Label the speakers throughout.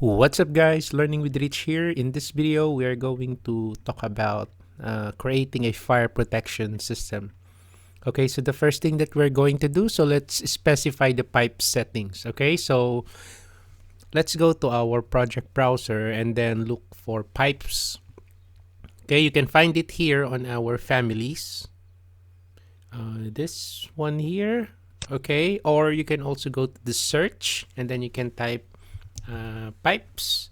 Speaker 1: What's up guys, Learning with Rich here. In this video, we are going to talk about creating a fire protection system. Okay, so the first thing that we're going to do, so let's specify the pipe settings. Okay, so let's go to our project browser and then look for pipes. Okay, you can find it here on our families. This one here. Okay, or you can also go to the search and then you can type pipes.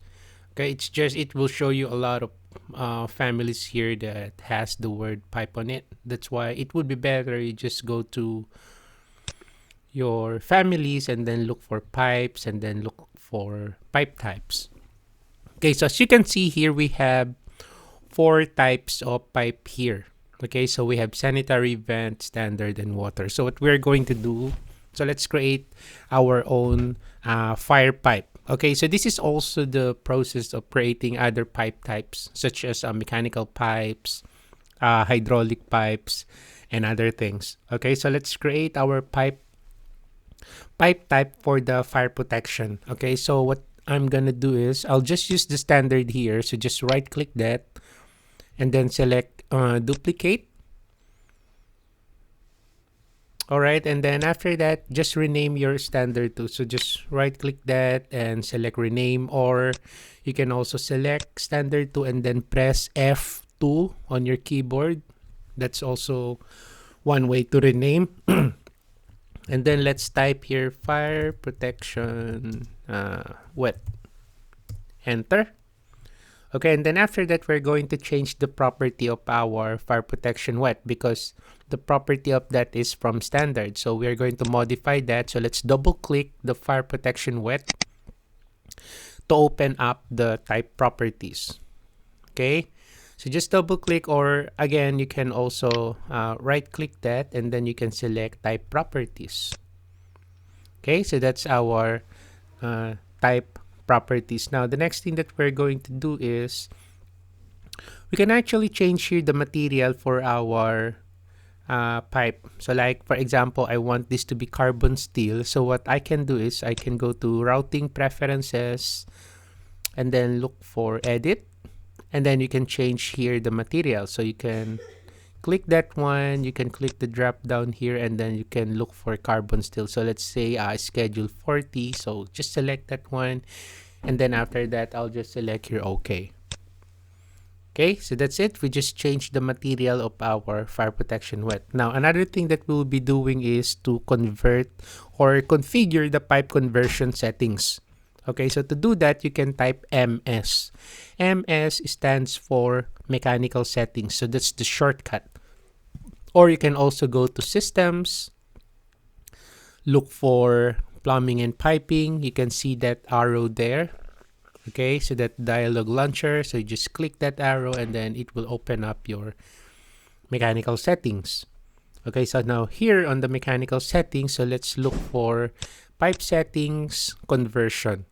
Speaker 1: Okay, it will show you a lot of families here that has the word pipe on it. That's why it would be better you just go to your families and then look for pipes and then look for pipe types. Okay, so as you can see here, we have 4 types of pipe here. Okay, so we have sanitary, vent, standard, and water. So what we're going to do, so let's create our own fire pipe. Okay, so this is also the process of creating other pipe types such as mechanical pipes, hydraulic pipes, and other things. Okay, so let's create our pipe type for the fire protection. Okay, so what I'm gonna do is I'll just use the standard here. So just right click that and then select duplicate. Alright, and then after that, just rename your standard too. So just right click that and select rename, or you can also select standard 2 and then press F2 on your keyboard. That's also one way to rename. And then let's type here fire protection wet. Enter. Okay, and then after that, we're going to change the property of our fire protection wet because the property of that is from standard. So we're going to modify that. So let's double click the fire protection wet to open up the type properties. Okay, so just double click, or again, you can also right click that and then you can select type properties. Okay, so that's our type properties. Now the next thing that we're going to do is we can actually change here the material for our pipe. So like for example, I want this to be carbon steel. So what I can do is I can go to routing preferences and then look for edit, and then you can change here the material. So you can click that one, you can click the drop down here, and then you can look for carbon steel. So let's say schedule 40. So just select that one, and then after that I'll just select here OK. Okay, so that's it. We just changed the material of our fire protection wet. Now another thing that we'll be doing is to convert or configure the pipe conversion settings. Okay, so to do that, you can type MS. MS stands for mechanical settings. So that's the shortcut. Or you can also go to systems, look for plumbing and piping. You can see that arrow there. Okay, so that dialog launcher. So you just click that arrow and then it will open up your mechanical settings. Okay, so now here on the mechanical settings, so let's look for pipe settings conversion.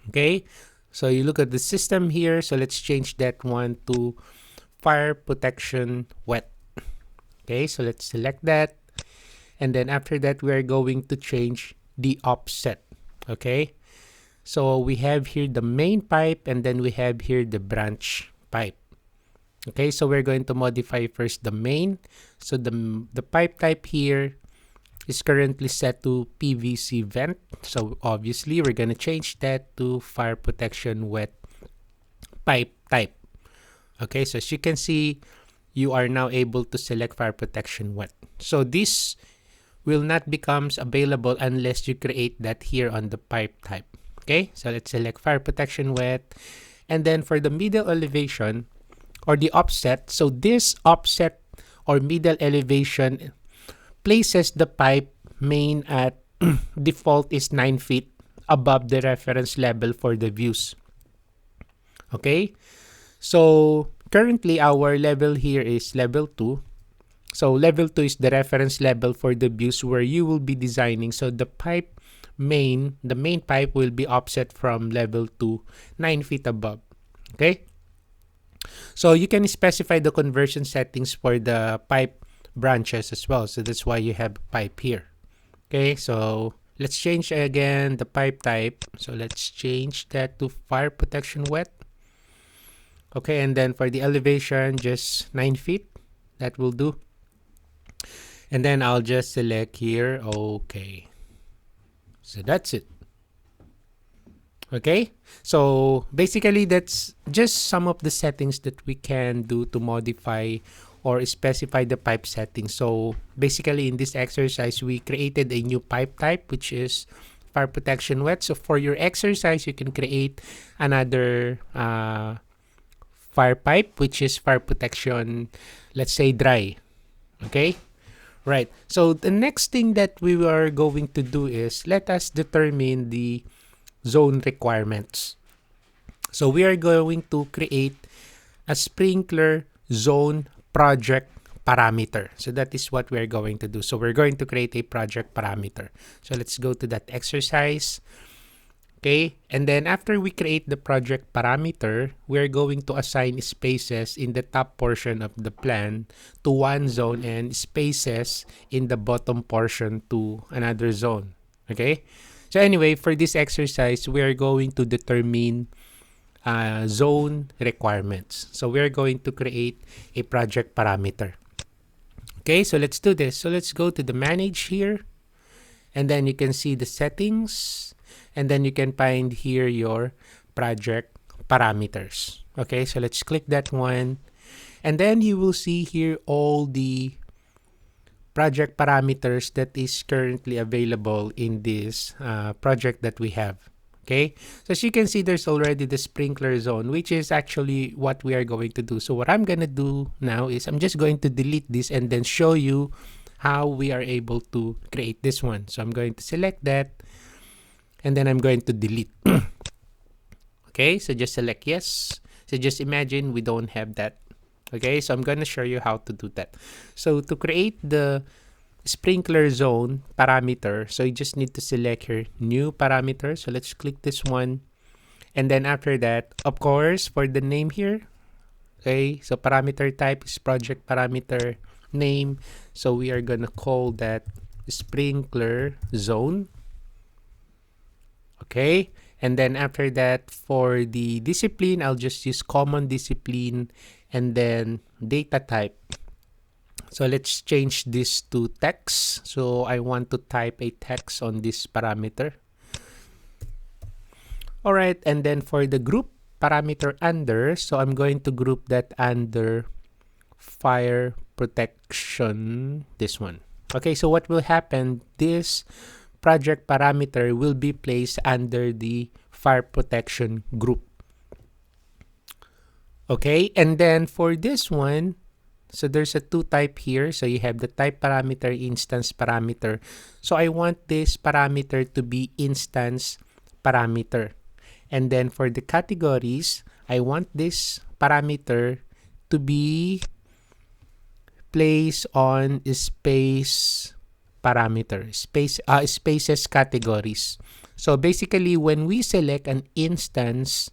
Speaker 1: Okay, so you look at the system here. So let's change that one to fire protection wet. Okay, so let's select that. And then after that, we're going to change the offset. Okay, so we have here the main pipe and then we have here the branch pipe. Okay, so we're going to modify first the main. So the pipe type here is currently set to PVC vent. So obviously we're going to change that to fire protection wet pipe type. Okay, so as you can see, you are now able to select fire protection wet. So this will not becomes available unless you create that here on the pipe type. Okay, so let's select fire protection wet. And then for the middle elevation or the offset, so this offset or middle elevation places the pipe main at default is 9 feet above the reference level for the views. Okay, so currently our level here is level 2. So level 2 is the reference level for the views where you will be designing. So the main pipe will be offset from level 2 9 feet above. Okay, so you can specify the conversion settings for the pipe branches as well. So that's why you have pipe here. Okay, so Let's change again the pipe type. So let's change that to fire protection wet. Okay, and then for the elevation, just 9 feet. That will do. And then I'll just select here. Okay. So that's it. Okay. So basically, that's just some of the settings that we can do to modify or specify the pipe settings. So basically, in this exercise, we created a new pipe type, which is fire protection wet. So for your exercise, you can create another fire pipe, which is fire protection, let's say dry. Okay. Right. So the next thing that we are going to do is let us determine the zone requirements. So we are going to create a sprinkler zone project parameter. So that is what we're going to do. So we're going to create a project parameter. So let's go to that exercise. Okay, and then after we create the project parameter, we're going to assign spaces in the top portion of the plan to one zone and spaces in the bottom portion to another zone. Okay, so anyway, for this exercise, we are going to determine zone requirements. So we're going to create a project parameter. Okay, so let's do this. So let's go to the manage here, and then you can see the settings. And then you can find here your project parameters. Okay, so let's click that one. And then you will see here all the project parameters that is currently available in this project that we have. Okay, so as you can see, there's already the sprinkler zone, which is actually what we are going to do. So what I'm going to do now is I'm just going to delete this and then show you how we are able to create this one. So I'm going to select that. And then I'm going to delete. Okay, so just select yes. So just imagine we don't have that. Okay, so I'm going to show you how to do that. So to create the sprinkler zone parameter, so you just need to select here new parameter. So let's click this one. And then after that, of course, for the name here, okay, so parameter type is project parameter name. So we are going to call that sprinkler zone. Okay, and then after that, for the discipline, I'll just use common discipline and then data type. So let's change this to text. So I want to type a text on this parameter. All right, and then for the group parameter under, so I'm going to group that under fire protection, this one. Okay, so what will happen, this project parameter will be placed under the fire protection group. Okay, and then for this one, so there's a two type here. So you have the type parameter, instance parameter. So I want this parameter to be instance parameter. And then for the categories, I want this parameter to be placed on space parameter, spaces categories. So basically, when we select an instance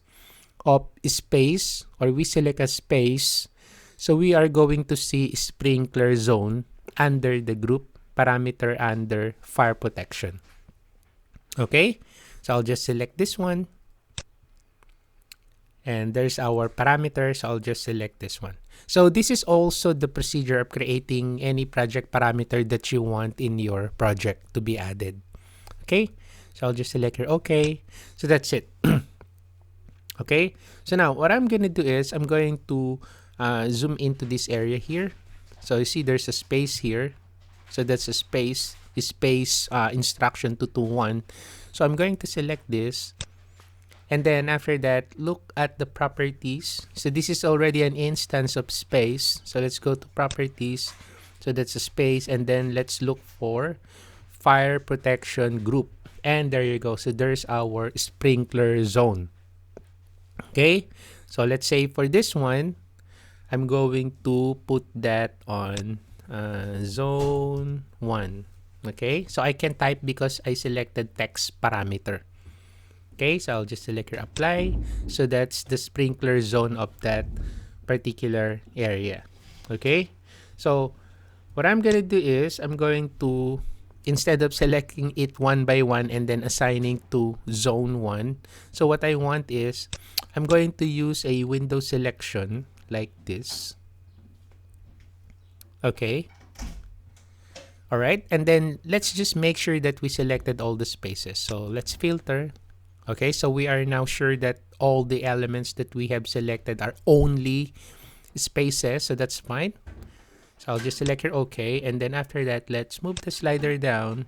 Speaker 1: of space or we select a space, so we are going to see sprinkler zone under the group parameter under fire protection. Okay, so I'll just select this one. And there's our parameters. I'll just select this one. So this is also the procedure of creating any project parameter that you want in your project to be added. Okay, so I'll just select here OK. So that's it. Okay, so now what I'm going to do is I'm going to zoom into this area here. So you see there's a space here. So that's a space instruction 221. So I'm going to select this. And then after that, look at the properties. So this is already an instance of space. So let's go to properties. So that's a space. And then let's look for fire protection group. And there you go. So there's our sprinkler zone. Okay. So let's say for this one, I'm going to put that on zone 1. Okay. So I can type because I selected text parameter. Okay, so I'll just select here apply. So that's the sprinkler zone of that particular area. Okay, so what I'm going to do is I'm going to instead of selecting it one by one and then assigning to zone 1, so what I want is I'm going to use a window selection like this. Okay. All right. And then let's just make sure that we selected all the spaces. So let's filter. Okay. So we are now sure that all the elements that we have selected are only spaces. So that's fine. So I'll just select here OK. And then after that, let's move the slider down.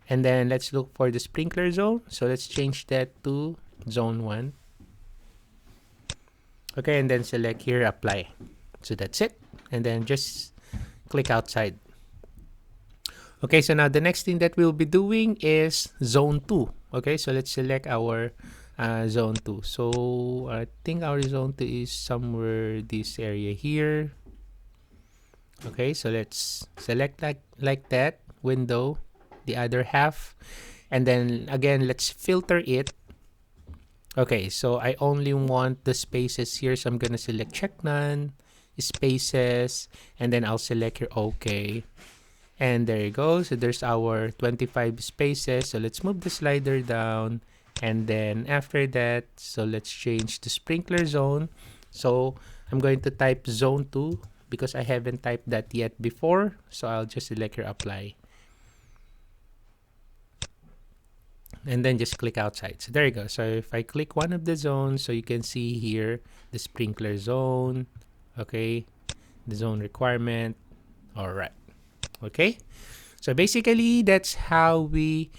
Speaker 1: And then let's look for the sprinkler zone. So let's change that to zone 1. Okay. And then select here, apply. So that's it. And then just click outside. Okay, so now the next thing that we'll be doing is zone 2. Okay, so let's select our zone 2. So I think our zone 2 is somewhere this area here. Okay, so let's select like that window, the other half, and then again let's filter it. Okay, so I only want the spaces here, so I'm gonna select check none, spaces, and then I'll select here OK. And there you go. So there's our 25 spaces. So let's move the slider down. And then after that, so let's change the sprinkler zone. So I'm going to type zone 2 because I haven't typed that yet before. So I'll just select here apply. And then just click outside. So there you go. So if I click one of the zones, so you can see here the sprinkler zone. Okay. The zone requirement. All right. Okay, so basically that's how we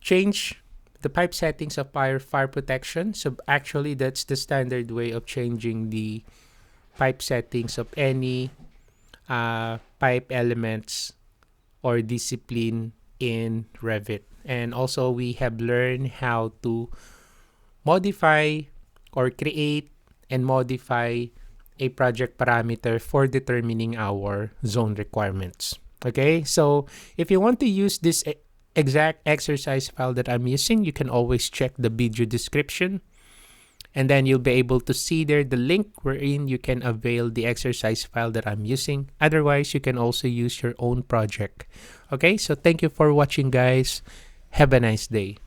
Speaker 1: change the pipe settings of our fire protection. So actually that's the standard way of changing the pipe settings of any pipe elements or discipline in Revit. And also we have learned how to modify or create and modify a project parameter for determining our zone requirements. Okay, so if you want to use this exact exercise file that I'm using, you can always check the video description, and then you'll be able to see there the link wherein you can avail the exercise file that I'm using. Otherwise, you can also use your own project. Okay, so thank you for watching, guys. Have a nice day.